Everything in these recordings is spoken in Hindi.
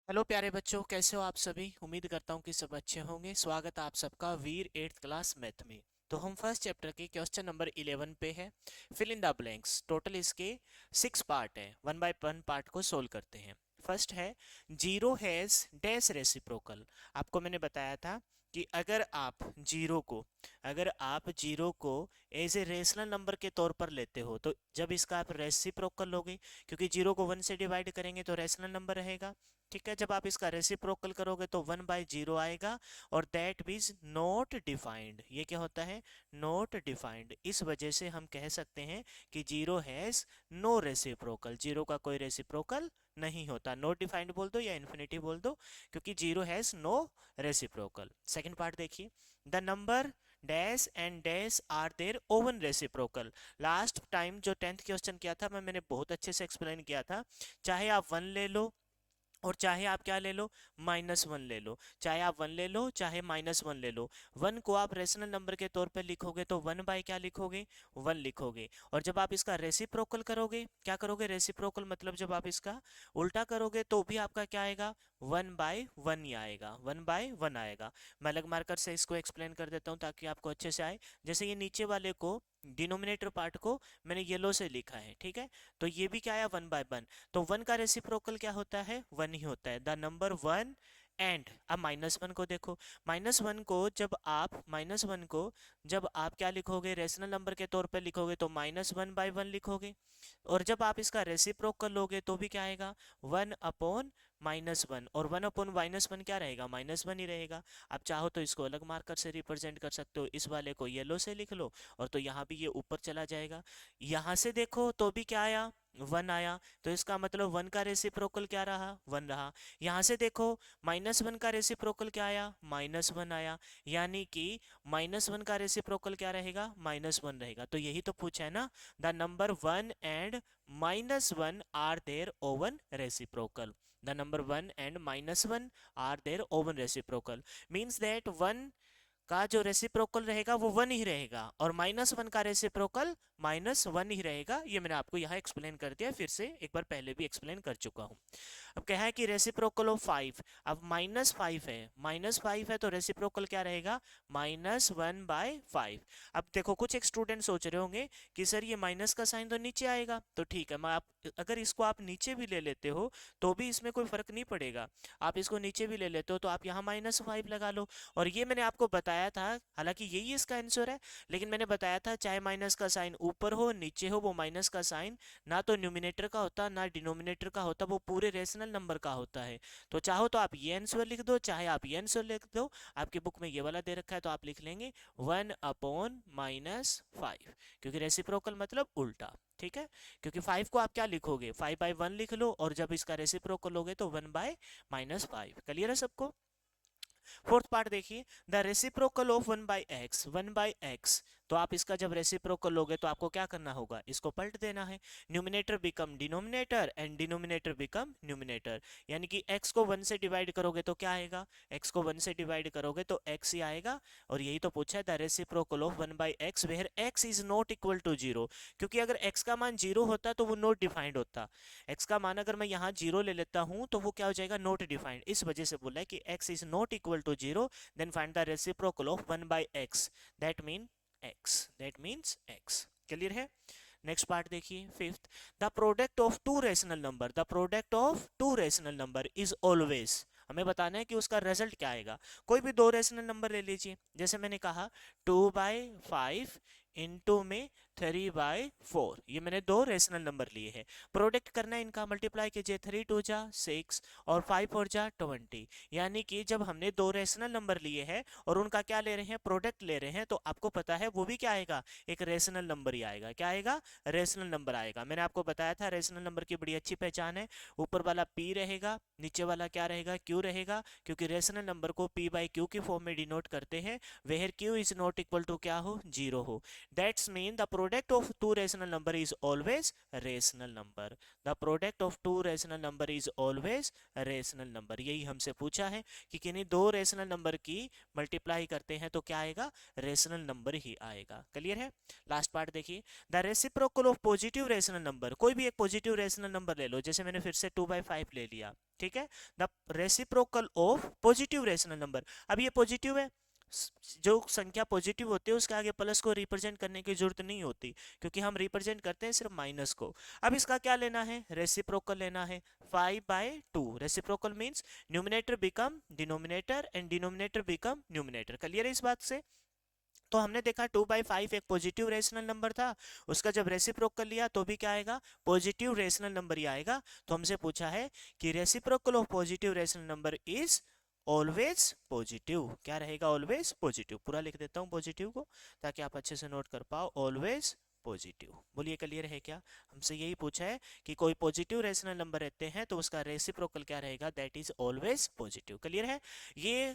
हेलो प्यारे बच्चों, कैसे हो आप सभी। उम्मीद करता हूँ कि सब अच्छे होंगे। स्वागत है आप सबका वीर 8th क्लास मैथ में। तो हम फर्स्ट चैप्टर के क्वेश्चन नंबर 11 पे है। Fill in the blanks. Total इसके 6 पार्ट है। वन बाय वन पार्ट को सोल्व करते हैं। फर्स्ट है, जीरो हैज डैश रेसिप्रोकल। आपको मैंने बताया था कि अगर आप जीरो को एज ए रेशनल नंबर के तौर पर लेते हो तो जब इसका आप रेसिप्रोकल लोगे, क्योंकि जीरो को वन से डिवाइड करेंगे तो रेशनल नंबर रहेगा। ठीक है, जब आप इसका रेसिप्रोकल करोगे तो वन बाय जीरो आएगा और दैट इज नॉट डिफाइंड। ये क्या होता है? Not defined. इस वजह से हम कह सकते हैं कि zero has no reciprocal. Zero का कोई रेसिप्रोकल नहीं होता। नॉट डिफाइंड बोल दो या इन्फिनिटी बोल दो, क्योंकि zero has no reciprocal. Second part देखिए, the number dash and dash are their own reciprocal. Last time जो 10th क्वेश्चन किया था मैंने बहुत अच्छे से एक्सप्लेन किया था। चाहे आप वन ले लो और चाहे आप क्या ले लो, माइनस वन ले लो। चाहे आप वन ले लो चाहे माइनस वन ले लो, वन को आप रेशनल नंबर के तौर पे लिखोगे तो वन बाय क्या लिखोगे? वन लिखोगे। और जब आप इसका रेसिप्रोकल करोगे, क्या करोगे? रेसिप्रोकल मतलब जब आप इसका उल्टा करोगे तो भी आपका क्या आएगा? वन बाय वन ही आएगा। वन बाय वन आएगा। मैं अलग मार्कर से इसको एक्सप्लेन कर देता हूँ ताकि आपको अच्छे से आए। जैसे ये नीचे वाले को, डिनोमिनेटर पार्ट को मैंने येलो से लिखा है, ठीक है। तो ये भी क्या आया? One by one. तो वन का रेसिप्रोकल क्या होता है? वन ही होता है। द नंबर वन एंड, अब माइनस वन को देखो। माइनस वन को जब आप क्या लिखोगे? रेशनल नंबर के तौर पे लिखोगे तो माइनस वन बाय वन लिखोगे। और जब आप इसका रेसिप्रोकल लोगे तो भी क्या आएगा? One upon minus one. और वन अपॉन माइनस वन क्या रहेगा? माइनस वन ही रहेगा। आप चाहो तो इसको अलग मार्कर से रिप्रेजेंट कर सकते हो। इस वाले को येलो से लिख लो और तो यहाँ भी ये ऊपर चला जाएगा। यहाँ से देखो तो भी क्या आया? वन आया। तो इसका मतलब वन का रेसिप्रोकल क्या रहा? वन रहा। यहाँ से देखो, माइनस वन का रेसिप्रोकल क्या आया? माइनस वन आया। यानी कि माइनस वन का रेसिप्रोकल क्या रहेगा? माइनस वन रहेगा। तो यही तो पूछा है ना, the number one and minus one are their own reciprocal. The number one and minus one are their own reciprocal means that one का जो रेसिप्रोकल रहेगा वो वन ही रहेगा और माइनस वन का रेसिप्रोकल माइनस वन ही रहेगा। ये मैंने आपको यहाँ एक्सप्लेन कर दिया, फिर से एक बार पहले भी एक्सप्लेन कर चुका हूँ। अब क्या है कि रेसिप्रोकल ऑफ फाइव। अब माइनस फाइव है तो रेसिप्रोकल क्या रहेगा? Minus one by five. अब देखो, कुछ एक स्टूडेंट सोच रहे होंगे कि सर ये माइनस का साइन तो नीचे आएगा। तो ठीक है, मैं आप अगर इसको आप नीचे भी ले लेते हो तो भी इसमें कोई फर्क नहीं पड़ेगा। आप इसको नीचे भी ले लेते हो तो आप यहाँ माइनस फाइव लगा लो। और ये मैंने आपको बताया था, हालांकि यही इसका आंसर है, लेकिन मैंने बताया था चाहे माइनस का साइन ऊपर हो नीचे हो, वो माइनस का साइन ना तो न्यूमिनेटर का होता ना डिनोमिनेटर का होता, वो पूरे रेशनल नंबर का होता है। तो चाहो तो आप ये आंसर लिख दो, चाहे आप ये आंसर लिख दो। आपकी बुक में ये वाला दे रखा है तो आप लिख लेंगे वन अपॉन माइनस फाइव, क्योंकि रेसिप्रोकल मतलब उल्टा। ठीक है, क्योंकि फाइव को आप क्या लिखोगे? फाइव बाई वन लिख लो और जब इसका रेसिप्रोकल लोगे तो one by minus five. Clear है सबको? फोर्थ पार्ट देखिए, the reciprocal of one by x. One by x, तो आप इसका जब रेसिप्रोकल लोगे तो आपको क्या करना होगा? इसको पलट देना है। Numerator become denominator and denominator become numerator. यानी कि x को वन से डिवाइड करोगे तो क्या आएगा? x को वन से डिवाइड करोगे तो x ही आएगा। और यही तो पूछा है, the reciprocal of one by x where x is not equal to zero. क्योंकि अगर x का मान जीरो होता तो वो नॉट डिफाइंड होता। x का मान अगर मैं यहाँ जीरो ले लेता हूँ तो वो क्या हो जाएगा? Not defined. इस वजह से बोला है कि x is not equal to zero, then find the reciprocal of one by x. That means x। Clear है? नेक्स्ट पार्ट देखिए, fifth, the product of two rational number. The product of two rational number is always, हमें बताना है कि उसका रिजल्ट क्या आएगा। कोई भी दो रेशनल नंबर ले लीजिए, जैसे मैंने कहा 2/5 इंटू में 3/4, ये मैंने दो रेशनल नंबर लिए हैं। प्रोडक्ट करना है इनका, मल्टीप्लाई कीजिए, 3 2 जा 6 और 5 4 जा 20। यानी कि जब हमने दो रेशनल नंबर लिए हैं और उनका क्या ले रहे हैं? प्रोडक्ट ले रहे हैं, तो आपको पता है वो भी क्या आएगा? एक रेशनल नंबर ही आएगा। क्या आएगा? रेशनल नंबर आएगा। मैंने आपको बताया था रेशनल नंबर की बड़ी अच्छी पहचान है, ऊपर वाला p रहेगा, नीचे वाला क्या रहेगा? q रहेगा, क्योंकि रेशनल नंबर को p बाई q की फॉर्म में डिनोट करते हैं where q is not equal to क्या हो? जीरो हो। That's mean the product of two rational number is always rational number. The product of two rational number is always rational number. यही हमसे पूछा है कि किन्हीं दो रेशनल नंबर की मल्टीप्लाई करते हैं तो क्या आएगा? रेशनल नंबर ही आएगा। क्लियर है? लास्ट पार्ट देखिए, the reciprocal of positive rational number. कोई भी एक पॉजिटिव रेशनल नंबर ले लो, जैसे मैंने फिर से 2/5 ले लिया, ठीक है, the reciprocal of positive rational number. अब ये पॉजिटिव है, जो संख्या पॉजिटिव होती है उसके आगे प्लस को रिप्रेजेंट करने की जरूरत नहीं होती, क्योंकि हम रिप्रेजेंट करते हैं सिर्फ माइनस को। अब इसका क्या लेना है, रेसिप्रोकल लेना है। 5/2 reciprocal means numerator become denominator and denominator become numerator. Clear है इस बात से? तो हमने देखा 2/5 एक पॉजिटिव रेशनल नंबर था, उसका जब रेसिप्रोकल लिया तो भी क्या आएगा, पॉजिटिव रेशनल नंबर ही आएगा। तो हमसे पूछा है कि reciprocal of positive rational number is always positive. क्या रहेगा, ऑलवेज पॉजिटिव। पूरा लिख देता हूं पॉजिटिव को ताकि आप अच्छे से नोट कर पाओ, ऑलवेज पॉजिटिव। बोलिए क्लियर है क्या? हमसे यही पूछा है कि कोई पॉजिटिव रेशनल नंबर रहते हैं तो उसका रेसिप्रोकल क्या रहेगा, that is always positive. Clear है? ये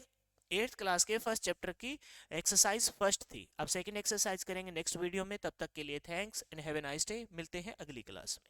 8th क्लास के फर्स्ट चैप्टर की एक्सरसाइज फर्स्ट थी। अब सेकंड एक्सरसाइज करेंगे नेक्स्ट वीडियो में। तब तक के लिए thanks and have a nice day. मिलते हैं अगली क्लास में।